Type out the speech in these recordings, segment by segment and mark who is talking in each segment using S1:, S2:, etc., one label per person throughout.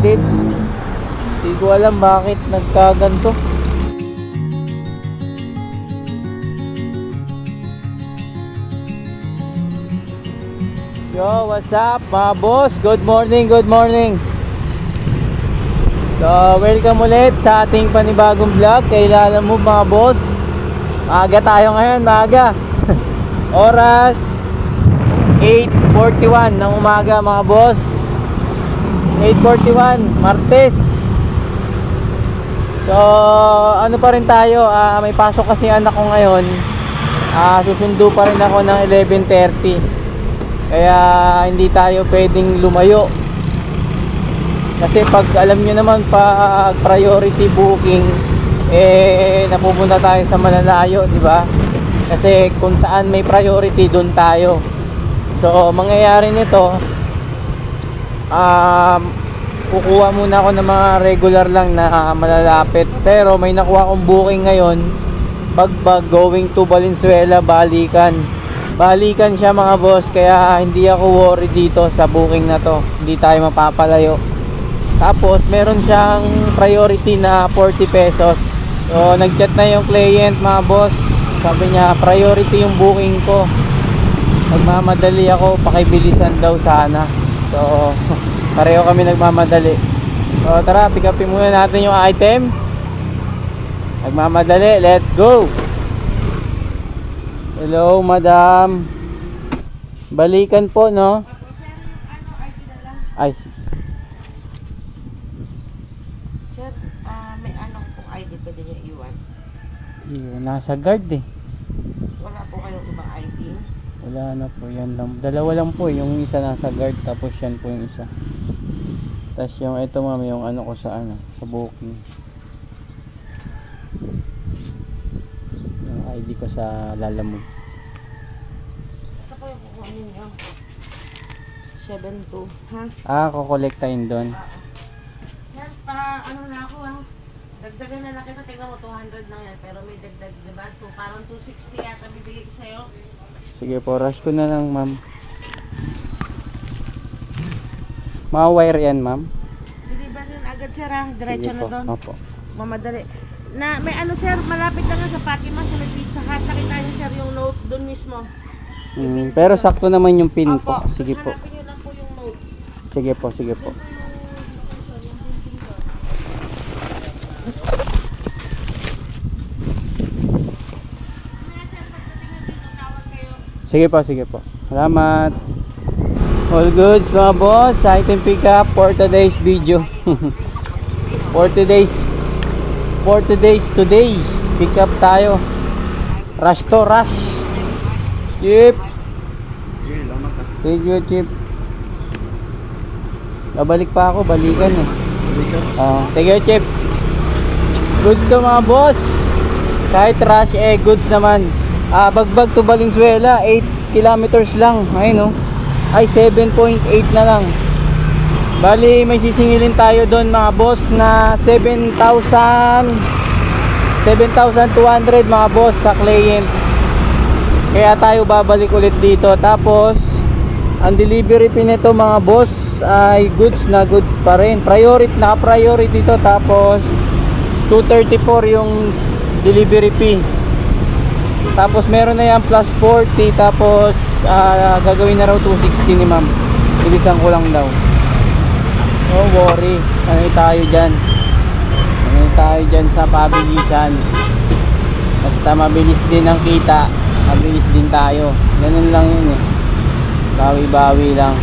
S1: din. Hindi ko alam bakit nagkaganto. Yo, what's up mga boss? Good morning, good morning. So, welcome ulit sa ating panibagong vlog. Kailangan mo mga boss. Maaga tayo ngayon, maaga. Oras 8:41 ng umaga mga boss. 8:41, Martes. So, ano pa rin tayo, may pasok kasi anak ko ngayon. Susundo pa rin ako ng 11:30. Kaya hindi tayo pwedeng lumayo. Kasi pag alam nyo naman, pag priority booking, napupunta tayo sa malalayo, di ba? Kasi kung saan may priority, doon tayo. So, mangyayari nito, kukuha muna ako ng mga regular lang na malalapit. Pero may nakuha akong booking ngayon, Bagbag going to Valenzuela, balikan siya mga boss. Kaya hindi ako worry dito sa booking na to, hindi tayo mapapalayo. Tapos meron siyang priority na 40 pesos. So nagchat na yung client mga boss, sabi niya priority yung booking ko, nagmamadali ako, pakibilisan daw sana. So pareho kami nagmamadali. So tara, pick upin muna natin yung item. Nagmamadali, let's go. Hello madam, balikan po no? Ay
S2: sir, may anong pong ID pwede nyo iwan?
S1: nasa guard eh.
S2: Wala po kayong ibang ID?
S1: Wala na po, yan lang. Dalawa lang po, yung isa nasa guard, tapos yan po yung isa. Tapos yung ito ma'am, yung ano ko sa sa booking. Yung ID ko sa Lalamove.
S2: Ito po yung kukuha ninyo. 7-2, ha?
S1: Kukolektahin doon.
S2: Yan, ano na ako ha? Dagdagan na lang kita, tingnan mo 200 lang yan. Pero may dagdag, diba? Parang 260 yata bibigay ko sa'yo.
S1: Sige po, rush ko na lang ma'am. Mga wire yan ma'am.
S2: Deliver din agad sir ha? Diretso
S1: Sige
S2: na
S1: po,
S2: doon.
S1: opo.
S2: Mamadali. Na, may ano sir, malapit lang sa Fatima, sa may Pizza Hut. Nakita niyo sir yung note doon mismo.
S1: Pero sakto naman yung pin po.
S2: Opo,
S1: Sige po.
S2: hanapin niyo lang po yung note.
S1: Sige po, sige po. Sige po, sige po. Salamat. All goods mga boss. Item pick up for today's video. For today's today. Pick up tayo. Rush to rush. Chip. Thank you, Chip. Babalik pa ako, balikan eh. Sige, Chip. Goods to mga boss. Kahit rush goods naman. Bagbag to Valenzuela, 8 kilometers lang. Ayun oh. Ay 7.8 na lang. Bali may sisingilin tayo doon mga boss na 7,200 mga boss sa client. Kaya tayo babalik ulit dito. Tapos ang delivery fee nito mga boss ay goods na goods pa rin. Naka-priority ito. Tapos 234 yung delivery fee. Tapos meron na yan plus 40. Tapos gagawin na raw 260 ni ma'am. Bilisan ko lang daw. No worry. Ano tayo dyan sa pabilisan. Basta mabilis din ang kita, mabilis din tayo. Ganun lang yun eh. Bawi-bawi lang.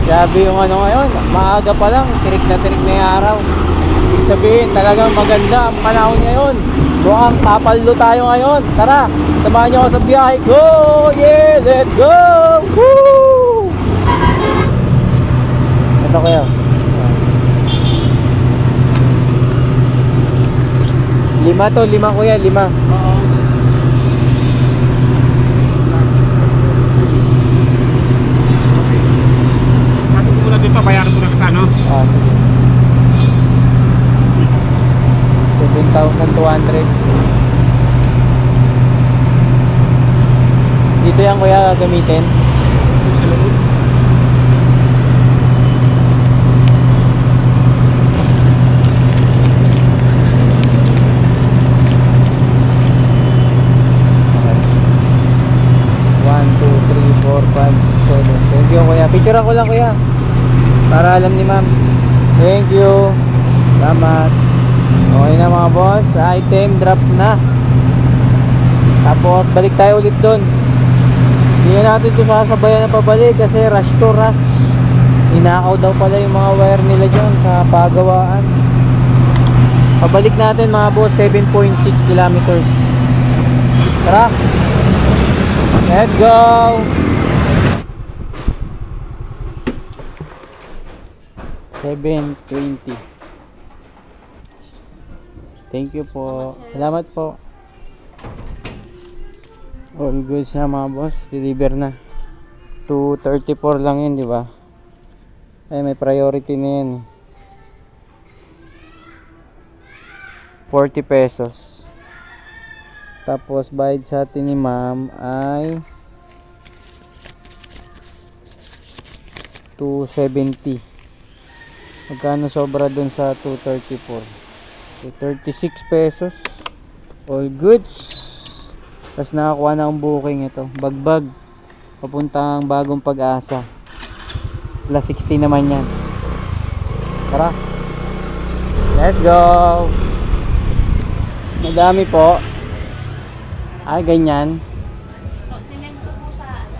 S1: Sabi yung ano ngayon, maaga pa lang, tirik na yung araw. Ibig sabihin, talagang maganda ang panahon ngayon. Mukhang papaldo tayo ngayon. Tara, samahan nyo ako sa biyahe. Go! Yeah! Let's go! Woo! Ito kayo. 5 to, 5 kuya, 5.
S2: Oo.
S3: Bakit mo na dito, bayaran ko na kita, no?
S1: Sige. 7,200. Dito yan kuya gamitin. picture ko lang kuya. Para alam ni ma'am. Thank you. Salamat. Okay na mga boss. Item drop na. Tapos balik tayo ulit doon. Hindi na natin ito sasabayan na pabalik kasi rush to rush. Inakaw daw pala yung mga wire nila dyan sa pagawaan. Pabalik natin mga boss, 7.6 kilometers. Tara. Let's go. $7.20. Thank you po. Salamat po. All goods na mga boss. Deliver na. 234 lang yun, di ba? Ay, may priority na yan. 40 pesos. Tapos bayad sa atin ni ma'am ay 270. Magkano sobra dun sa 234? 36 pesos. All goods. Tapos nakakuha na ang booking ito. Bagbag. Papuntang Bagong Pag-asa. Plus 60 naman yan. Tara. Let's go. Madami po. Ay, ganyan.
S2: Sinend ko po sa ano.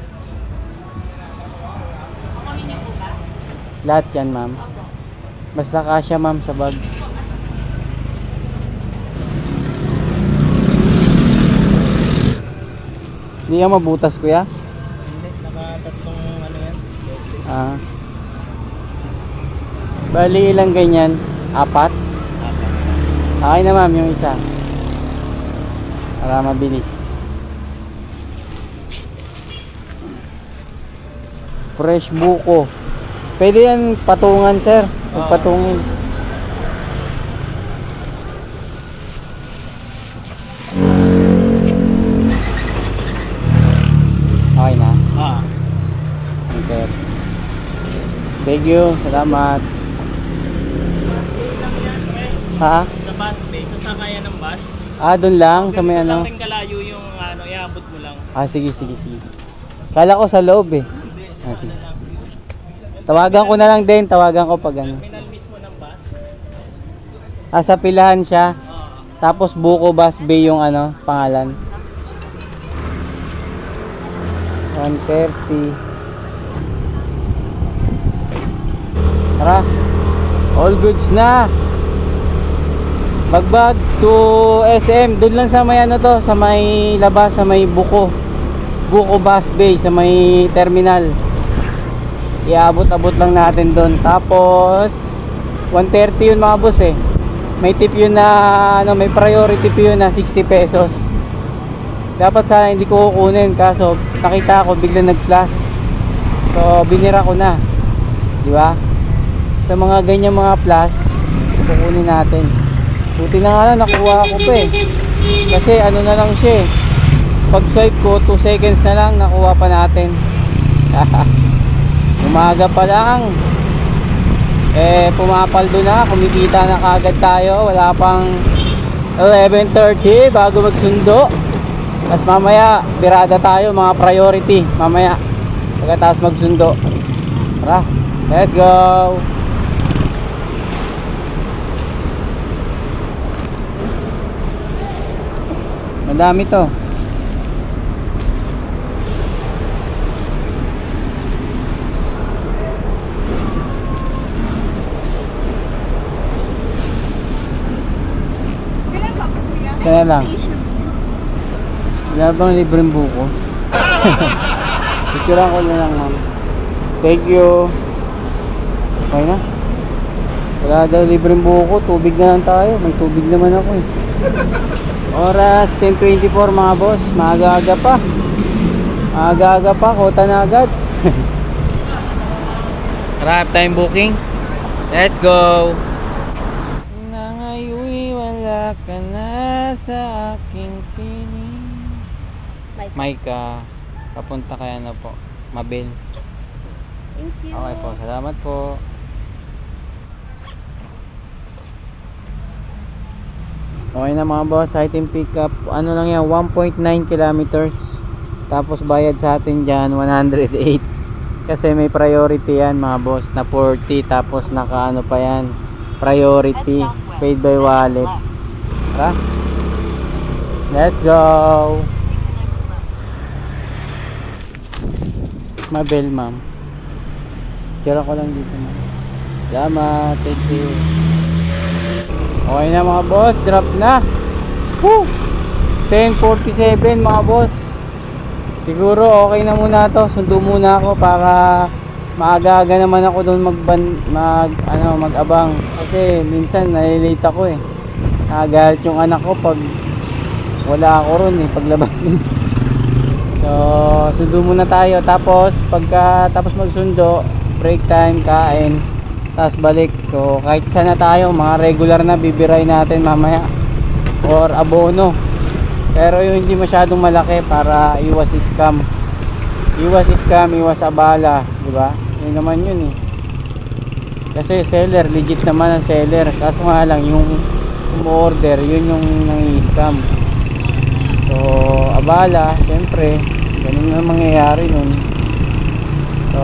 S2: Kukunin niyo po ba?
S1: Lahat yan, ma'am.
S2: Opo.
S1: Basta kasya, ma'am, sa bag. Hindi ka mabutas, kuya?
S3: Hindi, nakatatlong ano yan.
S1: Ah. Bali, ilang ganyan? 4? Okay na, ma'am, yung isa. Para mabilis. Fresh buko. Pwede yan patungan, sir. Pagpatungin. Okay na. Okay. Thank you. Salamat. Ha?
S4: Sa bus bay, sasakayan ng bus.
S1: Doon lang sa may ano.
S4: Lang rin kalayo yung ano, iabot mo lang.
S1: Sige. Kala ko sa loob eh.
S4: Hindi, sa
S1: Sige.
S4: ano lang.
S1: Tawagan ko na lang din. Tawagan ko pag ano.
S4: Terminal mismo ng bus.
S1: Sa pilahan siya.
S4: Oo.
S1: Tapos Buko Bus Bay yung ano, pangalan. 130. Tara. All goods na. Bagbag to SM. Doon lang sa may ano to, sa may labas, sa may Buko Bus Bay, sa may terminal. Iabot-abot lang natin doon. Tapos 130 yun mga boss eh. May tip yun na ano, may priority fee yun na 60 pesos. Dapat sana hindi ko kukunin kaso nakita ko biglang nag-flash. So binira ko na. Di ba? Sa mga ganyan mga flash, kukunin natin. Buti na nga lang nakuha ko pa eh. Kasi ano na lang siya eh. Pag swipe ko 2 seconds na lang nakuha pa natin. Umaga pa lang. Pumapaldo na, kumikita na kagad tayo. Wala pang 11:30 bago magsundo. Tapos mamaya birada tayo, mga priority mamaya pagkatapos magsundo. Tara, let's go. Madami to. Kaya lang. Wala bang libreng buko? Picturean ko na lang, ma'am. Thank you. Okay na. Wala daw libreng buko. Tubig na lang tayo. May tubig naman ako eh. Oras 10:24 mga boss. Maaga-aga pa. Maaga-aga pa. Kota na agad. Arrive time booking. Let's go. Na ngayon'y wala ka na sa aking piling. Maika, papunta kaya na po. Mabel.
S2: Thank you.
S1: Okay po, salamat po. Okay na mga boss, item pickup. Ano lang yan, 1.9 kilometers. Tapos bayad sa atin dyan, 108. Kasi may priority yan mga boss na 40 tapos naka ano pa yan. Priority paid by wallet. Tara. Let's go. Mabel ma'am. Tira ko lang dito ma'am. Salamat. Thank you. Okay na mga boss. Drop na. Woo! 10:47 mga boss. Siguro okay na muna to. Sundo muna ako para maaga-aga naman ako doon mag-abang. Kasi minsan nalilate ako eh. Nagagalit yung anak ko pag wala ako ron eh, paglabas. So, sundo muna tayo. Tapos, tapos magsundo, break time, kain, tapos balik. So, kahit sana tayo, mga regular na bibiray natin mamaya. Or abono. Pero yung hindi masyadong malaki para iwas scam. Iwas scam, iwas abala. Diba? Yun naman yun eh. Kasi seller, legit naman ang seller. Kaso nga lang, yung umorder, yun yung nang-i-scam. So, abala, syempre, ganun na mangyayari nun. So,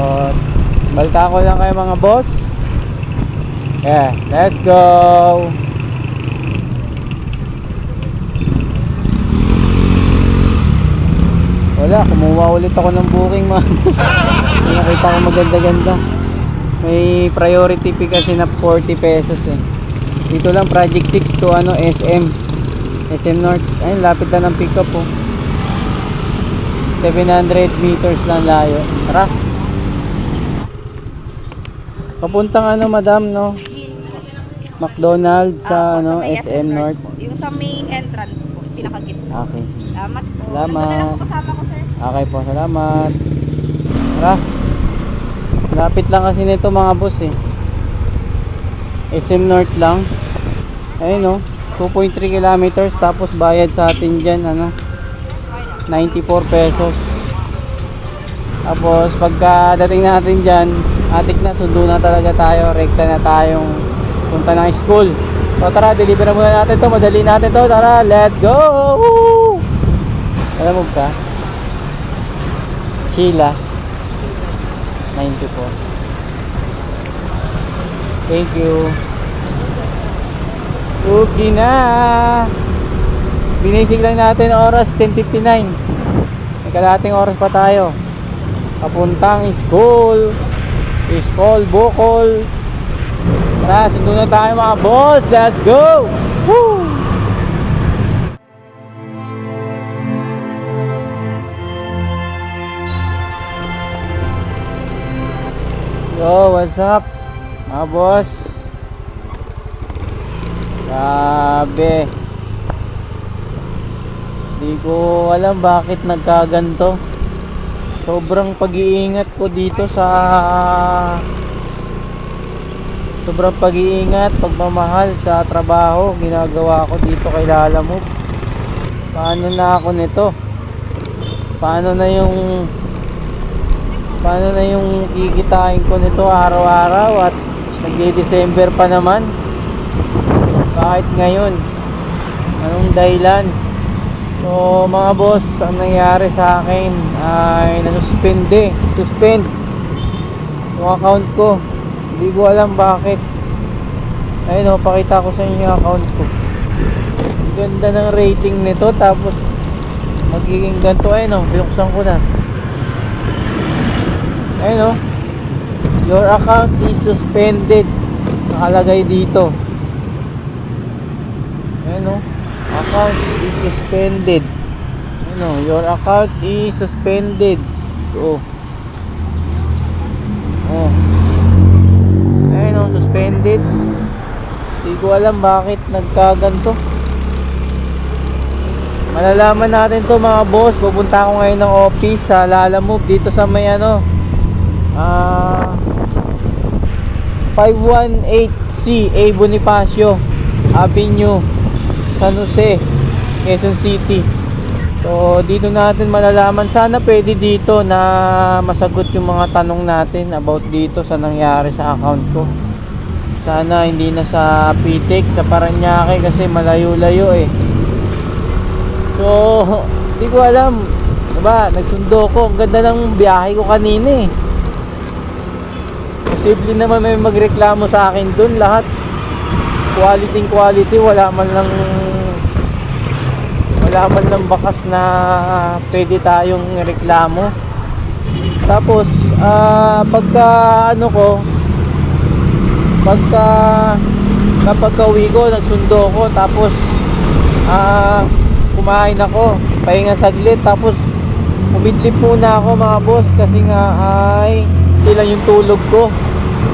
S1: balta ko lang kayo mga boss. Yeah, let's go! Wala, kumuha ulit ako ng booking mga boss. May nakita ko maganda-ganda. May priority fee kasi na 40 pesos eh. Dito lang Project 6 to SM North. Ayun, lapit na ng pick up oh. 700 meters lang layo. Tara. Papuntang madam no? McDonald's sa
S5: may
S1: SM North.
S5: po. Yung sa main entrance po, pinakagitna.
S1: Okay.
S5: Salamat po.
S1: Salamat.
S5: Nandun na lang po kasama ko, sir.
S1: Okay po, salamat. Tara. Lapit lang kasi nito mga boss eh. SM North lang. Ayun 2.3 kilometers tapos bayad sa atin dyan 94 pesos. Tapos pagka dating natin dyan, atik na, sundo na talaga tayo, rekta na tayong punta ng school. So tara, deliver na muna natin to, madali natin to. Tara, let's go! Woo! Alam mo ka? Sheila 94. Thank you. Okay na. Binisig lang natin oras 10:59. May kalahating oras pa tayo. Papuntang school. School Bukol. Tara, sundo na tayo mga boss. Let's go. Woo! Yo, what's up mga boss? Grabe, di ko alam bakit nagkaganto. Sobrang pag-iingat ko dito sobrang pag-iingat, pagmamahal sa trabaho ginagawa ko dito kay Lalamove. Paano na ako nito? Paano na yung kikitain ko nito araw-araw at nagde-December pa naman? Bakit ngayon? Anong dahilan? So mga boss, ang nangyari sa akin ay suspend yung account ko. Hindi ko alam bakit. Ayun pakita ko sa inyo yung account ko. Ang ganda ng rating nito, tapos magiging ganito. Ayun binuksan ko na. Ayun your account is suspended, nakalagay dito. Ayun account is suspended. Your account is suspended. Ayun suspended. Hindi ko alam bakit nagkaganto. Malalaman natin to mga boss. Pupunta ako ngayon ng office sa Lalamove dito sa may 518C A Bonifacio Avenue, San Jose, Quezon City. So dito natin malalaman. Sana pwede dito na masagot yung mga tanong natin about dito sa nangyari sa account ko. Sana hindi na sa Pitik, sa Paranaque kasi malayo-layo eh. So hindi ko alam, diba, nagsundo ko. Ang ganda ng biyahe ko kanina eh. Posible naman may magreklamo sa akin dun. Lahat quality, wala man lang bakas na pwede tayong reklamo. Tapos kapag uwi ko, nagsundo ko, tapos kumain ako, pahinga saglit, tapos umidlip muna ako mga boss, kasi nga ay ilang yung tulog ko.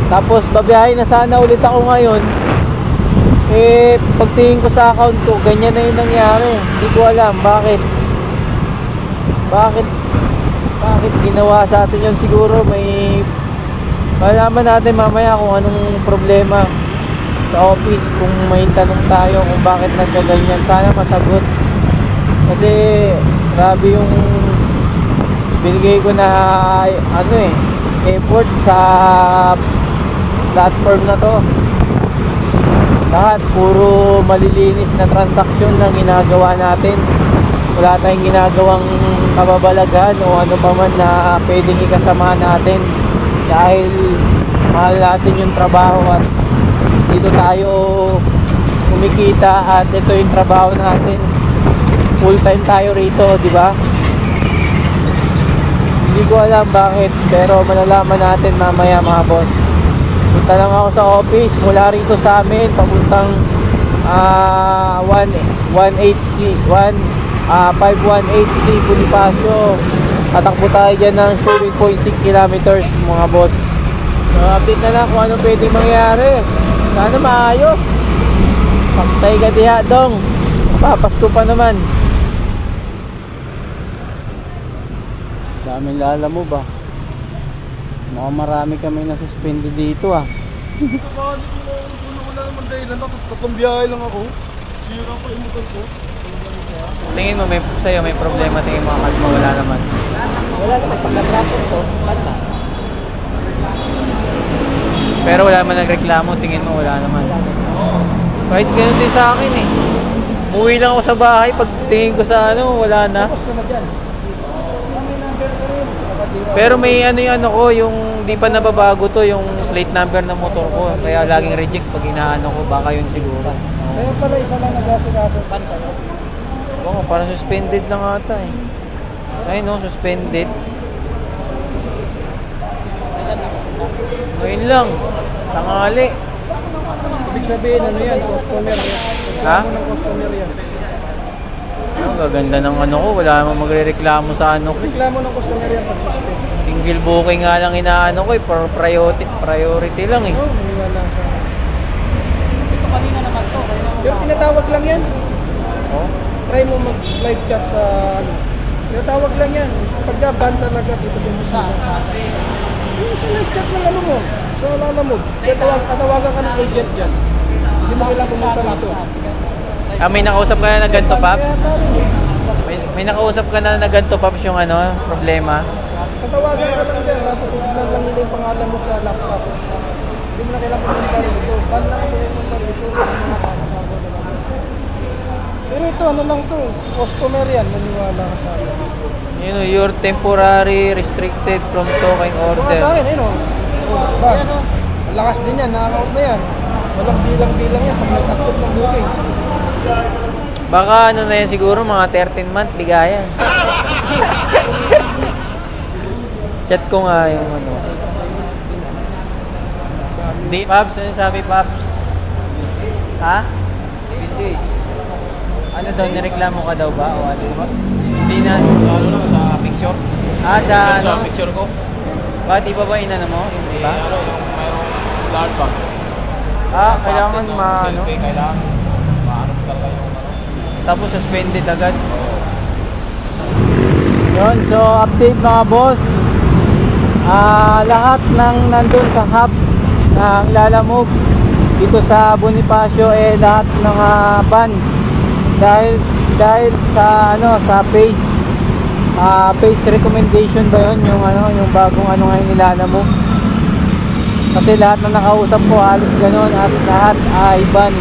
S1: Tapos babiyahe na sana ulit ako ngayon. Pagtingin ko sa account ko, ganyan na yung nangyari. Hindi ko alam bakit ginawa sa atin yun. Siguro may malaman natin mamaya kung anong problema sa office, kung may tanong tayo kung bakit nagkaganyan. Sana masagot, kasi grabe yung binigay ko na effort sa platform na to. Lahat puro malilinis na transaksyon na ginagawa natin. Wala tayong ginagawang kababalaghan o ano pa man na pwedeng ikasama natin, dahil mahal natin yung trabaho at dito tayo kumikita at ito yung trabaho natin. Full time tayo rito, di ba? Hindi ko alam bakit, pero malalaman natin mamaya mga boss. Punta lang ako sa office mula rito sa amin papuntang 518C Bonifacio. Tatakbo tayo dyan ng 7.6 kilometers mga boss. So update na lang kung ano pwedeng mangyari. Sana maayos. Pagtay ka diha dong, papasko pa naman. Daming lala mo ba? Mukhang marami kami na suspended dito ah.
S3: Wala naman dahilan ako. Tatlong biyahe lang ako. Sira pa yung motor ko.
S1: Tingin mo sa'yo may problema, tingin mo akal mo wala naman.
S2: Wala naman, pagka-traffic ko, banta.
S1: Pero wala naman nagreklamo, tingin mo wala naman. Kahit ganun din sa akin eh. Umuwi lang ako sa bahay, pag tingin ko sa wala na. Pero may yung di pa nababago to, yung plate number ng motor ko. Kaya laging reject pag inaano ko, baka yun siguro.
S3: Kaya pala isa lang nag-asikaso. Pansa no?
S1: Oo, parang suspended lang ata eh. Ay no, suspended. Ngayon lang, tanghali.
S3: Ibig sabihin yan, customer yan.
S1: Ha?
S3: Ng customer yan.
S1: Ang gaganda ng ko, wala namang magrereklamo sa ko.
S3: Reklamo ng customer yan pag suspend.
S1: Single booking nga lang inaano ko eh, for priority lang eh.
S3: Oo, maniwala sa... Ito kanina naman to. Pero tinatawag lang yan.
S1: Oh.
S3: Try mo mag-live chat sa tinatawag lang yan. Pagka ban talaga dito sa musa. Yung sa live chat ng mo, sa Lalamove. Tatawagan ka ng agent dyan. Hindi mo kailangan pumunta rito.
S1: May nakausap ka na ganito, Paps? May nakausap ka na ganito, Paps, yung problema?
S3: Tatawagan ka lang dyan. Tapos tignan lang nila yung pangalan mo sa laptop. Hindi mo na kailangan pumunta rito. Ban lang ako pumunta rito. Pero ito, lang to? Customer yan. Maniwala ka sa akin.
S1: You're temporary restricted from towing
S3: Ito nga sa
S1: order.
S3: akin, ayun o. Ba? Ang lakas din yan. Nakaka-out na yan. Walang bilang-bilang yan pag nag-accept ng booking.
S1: Baka na yan siguro, mga 13 month, bigayan. Chat ko nga yung Di, Paps, ano sabi, Paps? Ha? Ano daw, nireklamo ka daw ba? O ano? Hindi na.
S4: Sa picture?
S1: Sa
S4: picture ko?
S1: Ba't iba ba inano mo? Yung iba?
S4: Mayroong large bag.
S1: Kailangan
S4: Kailangan. Maano talaga yung
S1: Tapos suspended agad. Yun, so update mga boss. Lahat ng nandun sa hub ng Lalamove dito sa Bonifacio lahat ng ban dahil sa sa face recommendation ba yun, yung bagong ngayon Lalamove. Kasi lahat ng nakausap ko halos ganoon at lahat ay ban.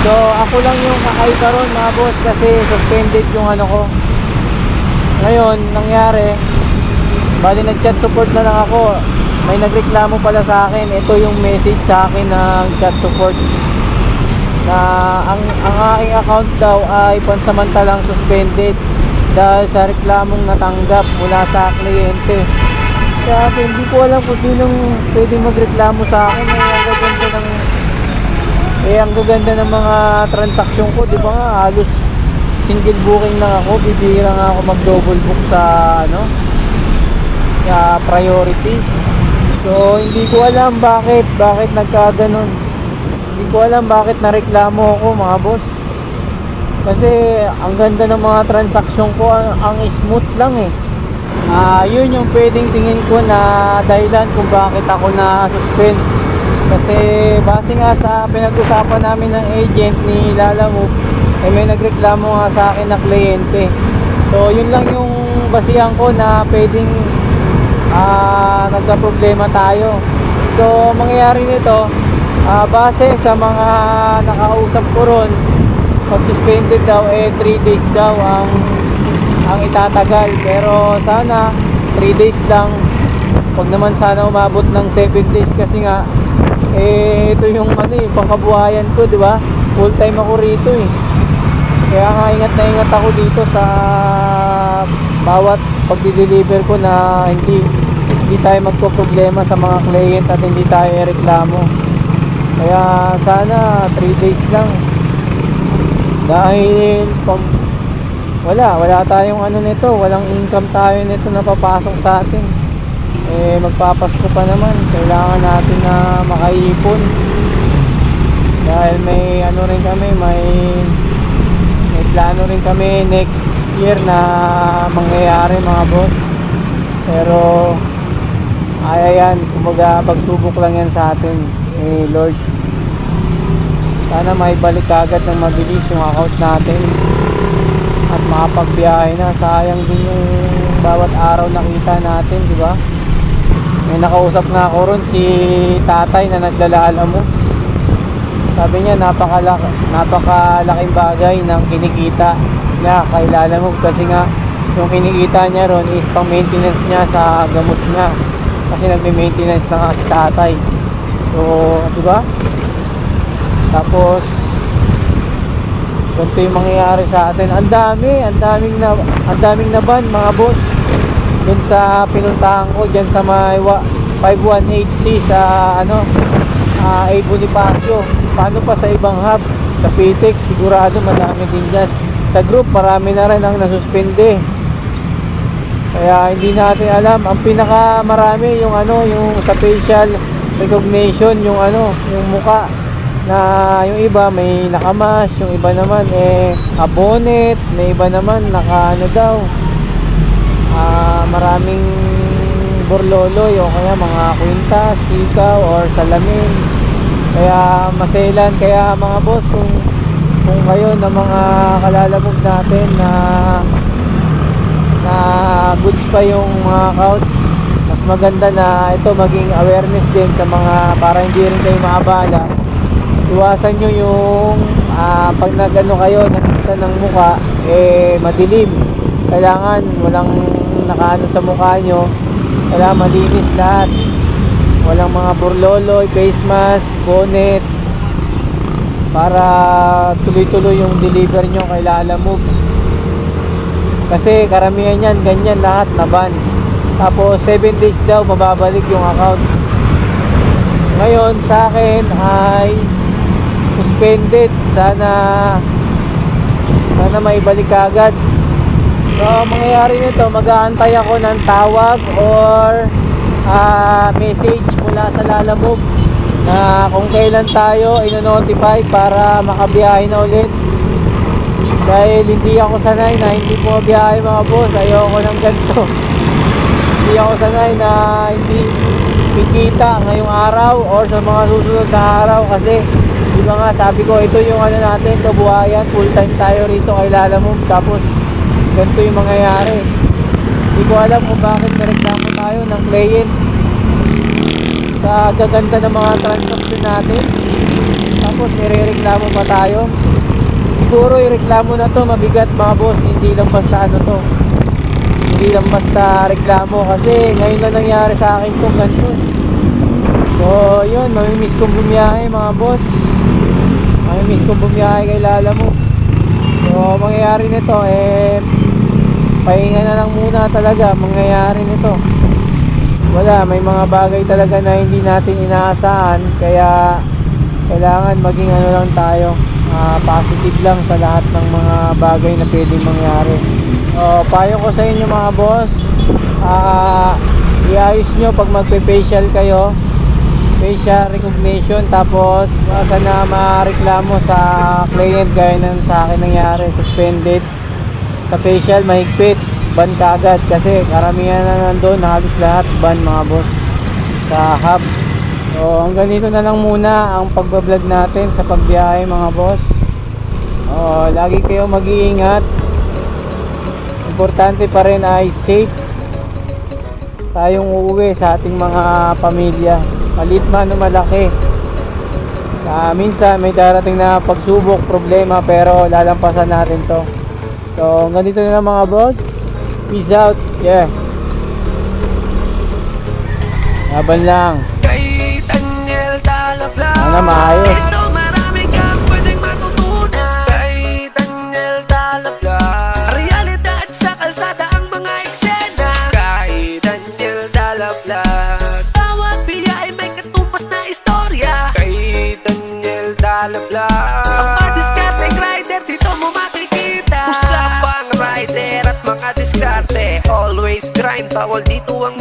S1: So ako lang yung kakaiba ron mga boss, kasi suspended yung ko. Ngayon nangyari, bali nag-chat support na lang ako. may nagreklamo pala sa akin. Ito yung message sa akin ng chat support na ang aking account daw ay pansamantalang suspended dahil sa reklamong natanggap mula sa kliyente. Kaya hindi ko alam kung sinong pwedeng magreklamo sa akin. Ang gaganda ng mga transaksyon ko, di ba nga, halos single booking lang ako, bibihira nga ako mag double book sa sa priority. So hindi ko alam bakit nagkaganon. Hindi ko alam bakit nareklamo ako, mga boss. Kasi ang ganda ng mga transaksyon ko, ang smooth lang eh. Yun yung pwedeng tingin ko na dahilan kung bakit ako na-suspend. Kasi base nga sa pinag-usapan namin ng agent ni Lalamove, may nagreklamo nga sa akin na kliyente. So yun lang yung basihan ko na pwedeng nagka-problema tayo. So mangyayari nito, base sa mga nakausap ko ron, pag suspended daw 3 days daw ang itatagal. Pero sana 3 days lang. Wag naman sana umabot ng 7 days kasi nga ito yung pangkabuhayan ko, di ba? Full time ako rito eh. Kaya nga ingat na ingat ako dito sa bawat pagdi-deliver ko na hindi tayo magpo-problema sa mga client at hindi tayo reklamo. Kaya sana 3 days lang. Dahil pag wala tayong nito, walang income tayo nito na papasok sa atin. Magpapasko pa naman, kailangan natin na makaipon. Dahil may rin kami, may plano rin kami next year na mangyayari, mga boss. Pero ayan, kumbaga pagsubok lang yan sa atin Lord. Sana may balik agad ng mabilis yung account natin at makapagbiyahe na. Sayang din yung bawat araw nakita natin, di ba? May nakausap nga ako ron, si tatay na naglalaalamove. Sabi niya napakalaking bagay ng kinikita niya kay Lalamove kasi nga yung kinikita niya ron is pang maintenance niya sa gamot niya kasi nagme-maintenance na nga si tatay. So, di ba? Tapos ganito yung mangyayari sa atin. Ang daming na ban, mga boss. Dun sa pinuntahan ko dyan sa may 518C sa A. Bonifacio. Paano pa sa ibang hub, sa PTEX, sigurado madami din dyan. Sa group, marami na rin ang nasuspende. Kaya hindi natin alam. Ang pinakamarami yung yung sa facial recognition, yung muka. Na yung iba may nakamas, yung iba naman abonet, may iba naman daw. Maraming borloloy o kaya mga kwintas, sikaw or salamin. Kaya maselan. Kaya mga boss, kung kayo na mga Kalalamove natin na goods pa yung mga account, mas maganda na ito maging awareness din sa mga, para hindi rin kayo maabala. Iwasan nyo yung pag kayo nag-scan ng muka, madilim. Kailangan walang nakaano sa mukha nyo, kailangan malinis lahat, walang mga burloloy, face mask, bonnet, para tuloy-tuloy yung deliver nyo kay Lalamove. Kasi karamihan yan ganyan lahat na ban. Tapos 7 days daw mababalik yung account. Ngayon sa akin ay suspended. Sana maibalik agad. So mangyayari nito, mag-aantay ako ng tawag or message mula sa Lalamove na kung kailan tayo ino-notify para makabiyahe na ulit. Dahil hindi ako sanay na hindi po biyahe, mga boss. Ayoko ng ganito. Hindi ako sanay na hindi kikita ngayong araw or sa mga susunod na araw. Kasi di ba nga sabi ko, ito yung natin, kabuhayan, full time tayo rito kay Lalamove. Tapos ganito yung mangyayari. Hindi ko alam kung bakit nareklamo tayo ng client sa gaganda ng mga transaction natin. Tapos nirereklamo pa tayo. Siguro yung reklamo na to mabigat, mga boss. Hindi lang basta to. Hindi lang basta reklamo kasi ngayon lang nangyari sa akin itong ganito. So yun, mamimiss kong bumiyahe mga boss. Mamimiss kong bumiyahe kay Lalamove. So mangyayari nito pahinga na lang muna talaga mangyayari nito. Wala, may mga bagay talaga na hindi natin inaasahan, kaya kailangan maging ano lang tayo, positive lang sa lahat ng mga bagay na pwedeng mangyari. Payo ko sa inyo mga boss, iayos nyo pag magpe-facial kayo, facial recognition, tapos sana mareklamo sa client gaya ng sa akin nangyari, suspended sa facial, mahigpit, ban kaagad kasi karamihan na nandun, halos lahat ban mga boss sa hub. So hanggang dito na lang muna ang pagbablog natin sa pagbiyahe mga boss. Lagi kayo mag-iingat, importante pa rin ay safe tayong uuwi sa ating mga pamilya, maliit man o malaki. Minsan may darating na pagsubok, problema, pero lalampasan natin to. So hanggang dito na lang mga boss. Peace out. Yeah. Laban lang.
S6: Kay Daniel Talabla.
S1: Sana maayos.
S6: Ito marami kang pwedeng matutunan. Kay Daniel Talabla. Realidad sa kalsada ang mga eksena. Kay Daniel Talabla. Bawat biyahe may katupas na istorya. Kay Daniel Talabla. Ang mga discarding rider dito mo makikita. Usapang rider at mga diskarte. Always grind, bawal dito ang